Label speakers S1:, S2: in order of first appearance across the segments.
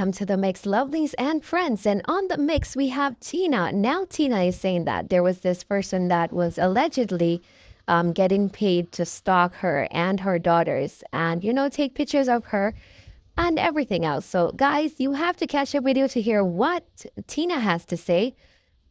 S1: welcome to the mix, lovelies and friends. And on the mix, we have Tina. Now, Tina is saying that there was this person that was allegedly getting paid to stalk her and her daughters and, take pictures of her and everything else. So, guys, you have to catch the video to hear what Tina has to say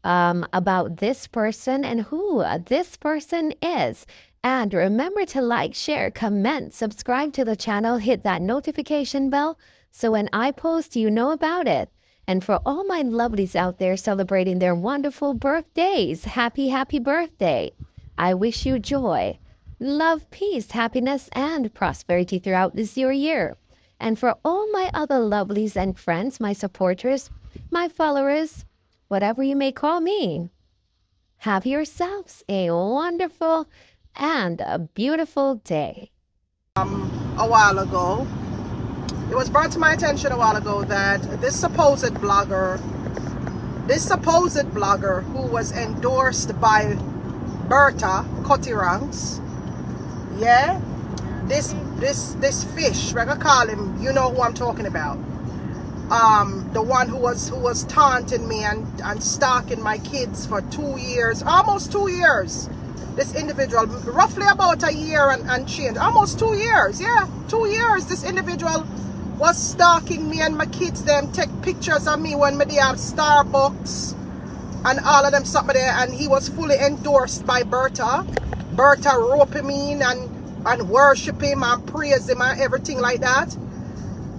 S1: about this person and who this person is. And remember to like, share, comment, subscribe to the channel, hit that notification bell so when I post, you know about it. And for all my lovelies out there celebrating their wonderful birthdays, happy, happy birthday. I wish you joy, love, peace, happiness, and prosperity throughout this your year. And for all my other lovelies and friends, my supporters, my followers, whatever you may call me, have yourselves a wonderful and a beautiful day.
S2: A while ago, it was brought to my attention a while ago that this supposed blogger who was endorsed by Berta Cottiranks, yeah, this fish, we're gonna call him, you know who I'm talking about, the one who was taunting me and stalking my kids for 2 years, almost 2 years. This individual, roughly about a year and change, almost 2 years, yeah, 2 years. This individual was stalking me and my kids. Them take pictures of me when they have Starbucks and all of them something there, and he was fully endorsed by Berta. Berta rope him in and worship him and praise him and everything like that.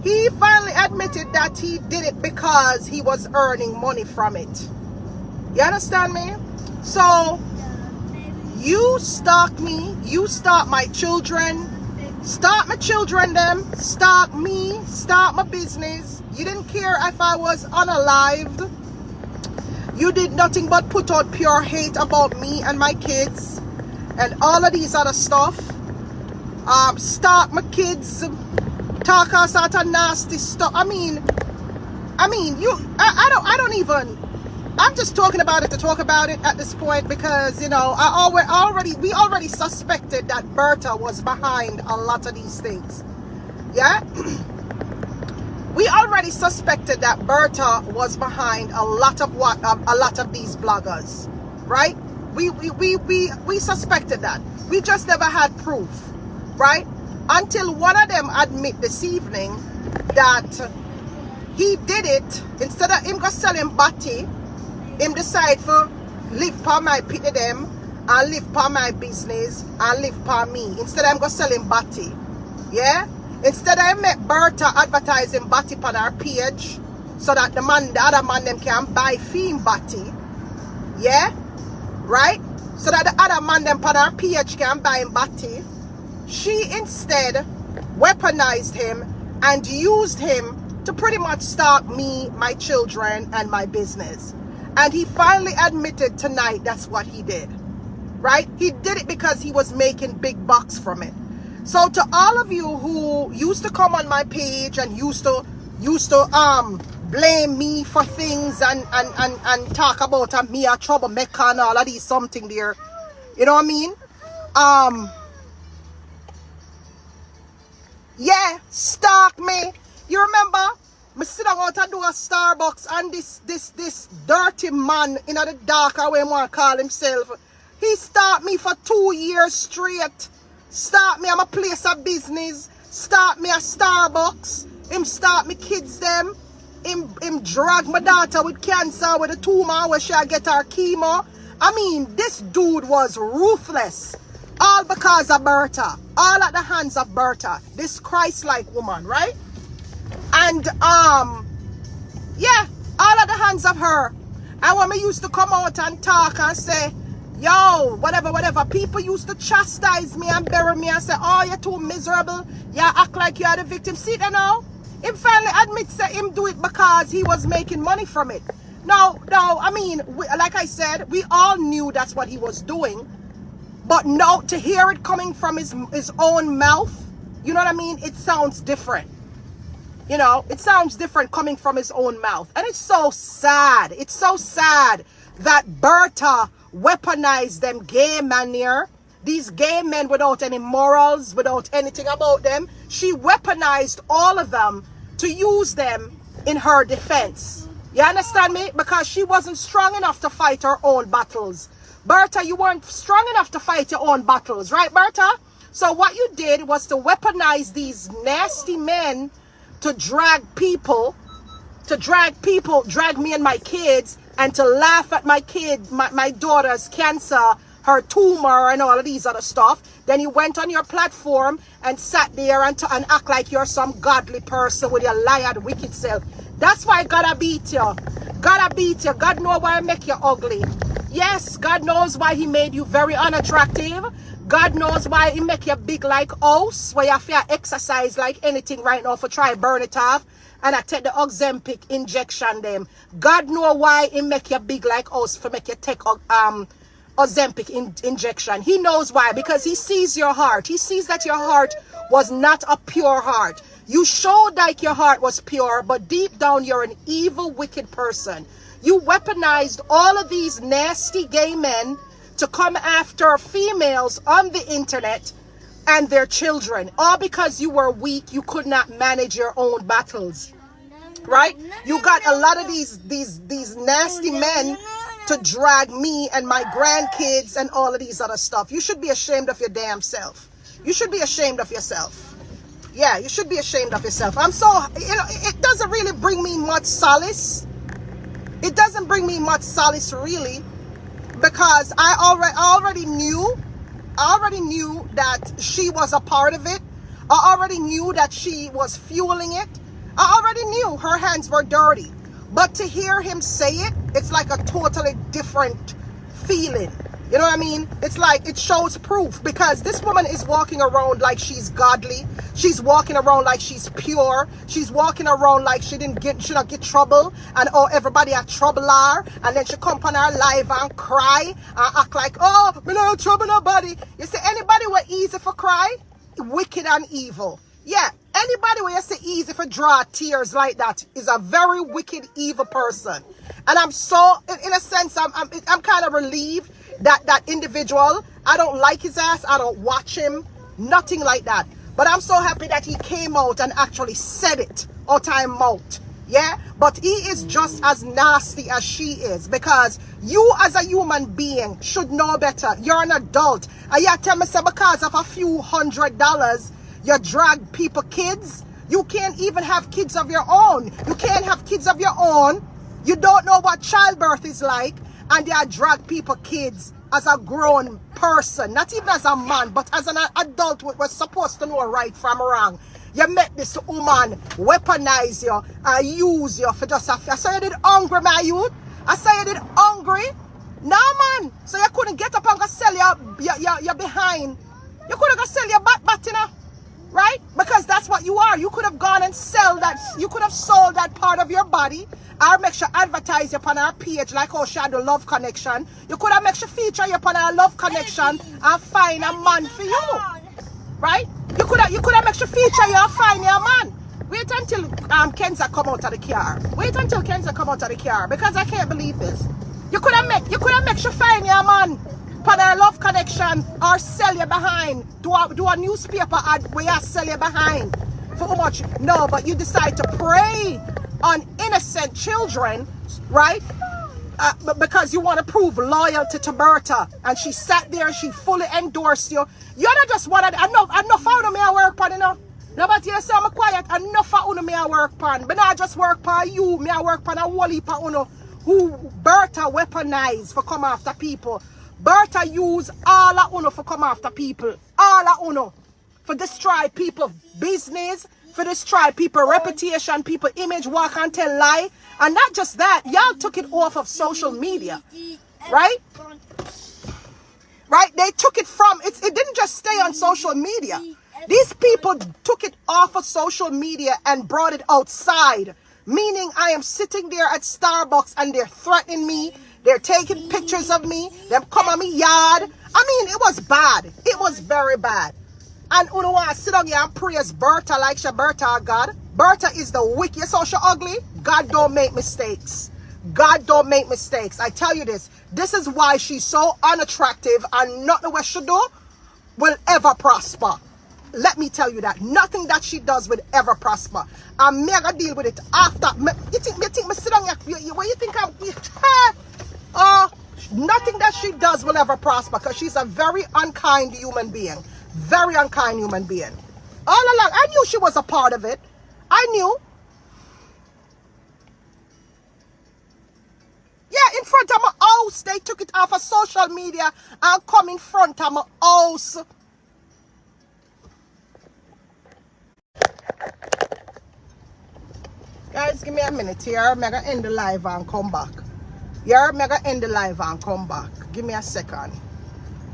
S2: He finally admitted that he did it because he was earning money from it. You understand me? So you stalk me, you stalk my children, stalk my children them, stalk me, stalk my business. You didn't care if I was unalived. You did nothing but put out pure hate about me and my kids and all of these other stuff. Stalk my kids, talk us out of nasty stuff. I mean, I don't even. I'm just talking about it to talk about it at this point because, we already suspected that Berta was behind a lot of these things. Yeah? We already suspected that Berta was behind a lot of these bloggers, right? We suspected that. We just never had proof, right? Until one of them admit this evening that he did it. Instead of him go selling batty, him decide for live for my pity them and live for my business and live for me. Instead of him go selling batty. Yeah? Instead of him make Berta advertising batty on our page so that the other man them can buy theme batty. Yeah? Right? So that the other man them on our page can buy him batty. She instead weaponized him and used him to pretty much stalk me, my children, and my business. And he finally admitted tonight that's what he did, right? He did it because he was making big bucks from it. So to all of you who used to come on my page and used to blame me for things and talk about me a troublemaker and all of these something there, you know what I mean? Yeah, stalk me. You remember? Me sit down out and do a Starbucks and this dirty man in the dark, how he want to call himself, he stalked me for 2 years straight. Stalked me at my place of business. Stalked me at Starbucks. Him stalked me kids them. Him drag my daughter with cancer with a tumor where she get her chemo. I mean, this dude was ruthless. All because of Berta. All at the hands of Berta. This Christ-like woman, right? And yeah, all at the hands of her. And when we used to come out and talk and say, yo, whatever, people used to chastise me and bury me and say, oh, you're too miserable. You act like you're the victim. See that now? Him finally admits that him do it because he was making money from it. No, I mean, like I said, we all knew that's what he was doing. But no, to hear it coming from his own mouth, you know what I mean? It sounds different. You know, it sounds different coming from his own mouth. And it's so sad. It's so sad that Berta weaponized them gay men here. These gay men without any morals, without anything about them. She weaponized all of them to use them in her defense. You understand me? Because she wasn't strong enough to fight her own battles. Berta, you weren't strong enough to fight your own battles, right, Berta? So what you did was to weaponize these nasty men to drag me and my kids, and to laugh at my daughter's cancer, her tumor, and all of these other stuff. Then you went on your platform and sat there and act like you're some godly person with your liar, wicked self. That's why God beat you. God beat you. God knows why I make you ugly. Yes, God knows why he made you very unattractive. God knows why he make you big like house, where you have to exercise like anything right now for try burn it off. And I take the Ozempic injection them. God know why he make you big like us for make you take Ozempic injection. He knows why, because he sees your heart. He sees that your heart was not a pure heart. You showed like your heart was pure, but deep down you're an evil, wicked person. You weaponized all of these nasty gay men to come after females on the internet and their children, all because you were weak. You could not manage your own battles, right? You got a lot of these nasty men to drag me and my grandkids and all of these other stuff. You should be ashamed of your damn self. You should be ashamed of yourself. Yeah, you should be ashamed of yourself. I'm so, it doesn't really bring me much solace. It doesn't bring me much solace really, because I already knew that she was a part of it. I already knew that she was fueling it. I already knew her hands were dirty. But to hear him say it, it's like a totally different feeling. You know what I mean? It's like it shows proof, because this woman is walking around like she's godly. She's walking around like she's pure. She's walking around like she don't get trouble, and oh, everybody had trouble her, and then she come on her live and cry and act like, oh, me no trouble nobody. You see, anybody were easy for cry, wicked and evil. Yeah, anybody where you say easy for draw tears like that is a very wicked, evil person. And I'm so, in a sense, I'm kind of relieved that individual, I don't like his ass, I don't watch him, nothing like that. But I'm so happy that he came out and actually said it out of mouth. Yeah, but he is just as nasty as she is, because you as a human being should know better. You're an adult, and you tell me, say, because of a few $100s, you drag people kids. You can't even have kids of your own. You can't have kids of your own. You don't know what childbirth is like, and you drag people kids as a grown person, not even as a man, but as an adult who was supposed to know right from wrong. You met this woman weaponize you and use you for just a few. I saw you did hungry, my youth. I saw you did hungry. No, man. So you couldn't get up and go sell your behind. You couldn't go sell your bat, you know? Right? Because that's what you are. You could have gone and sell that. You could have sold that part of your body. Or make sure advertise you upon our page like how she had the Love Connection. You could have make sure feature you upon our Love Connection and find a man for you. Right? You could have make sure feature you and find your man. Wait until Kenza come out of the car. Wait until Kenza come out of the car, because I can't believe this. You could have make sure find your man upon our Love Connection, or sell you behind. Do a newspaper ad where you sell you behind. For how much? No, but you decide to prey on innocent children, right? Because you want to prove loyalty to Berta, and she sat there and she fully endorsed you. You don't just want to, enough of me I work on, you know. Nobody else say I'm quiet, enough of me I work on. But not just work on you, me I work on a whole heap of uno who Berta weaponized for come after people. Berta use all of uno for come after people. All of uno for destroy people business, for destroy people reputation, people image, walk and tell lie. And not just that, y'all took it off of social media, right? Right? They took it from, it didn't just stay on social media. These people took it off of social media and brought it outside. Meaning I am sitting there at Starbucks and they're threatening me. They're taking pictures of me. Them come on me yard. I mean, it was bad. It was very bad. And you know what? I sit down here and praise Berta like she Berta God. Berta is the wicked. You saw she ugly? God don't make mistakes. God don't make mistakes. I tell you this. This is why she's so unattractive, and nothing what she do will ever prosper. let me tell you that nothing that she does will ever prosper. I'm mega deal with it after. You think me sit down here? What you think I'm? Oh, nothing that she does will ever prosper because she's a very unkind human being. Very unkind human being. All along, I knew she was a part of it. I knew. Yeah, in front of my house. They took it off of social media and come in front of my house. Guys, give me a minute here. I'm going to end the live and come back. Yeah, I'm going to end the live and come back. Give me a second.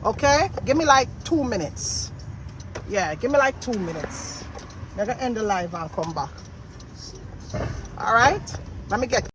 S2: Okay? Give me like 2 minutes. Yeah, give me like 2 minutes. I'm going to end the live and come back. All right? Let me get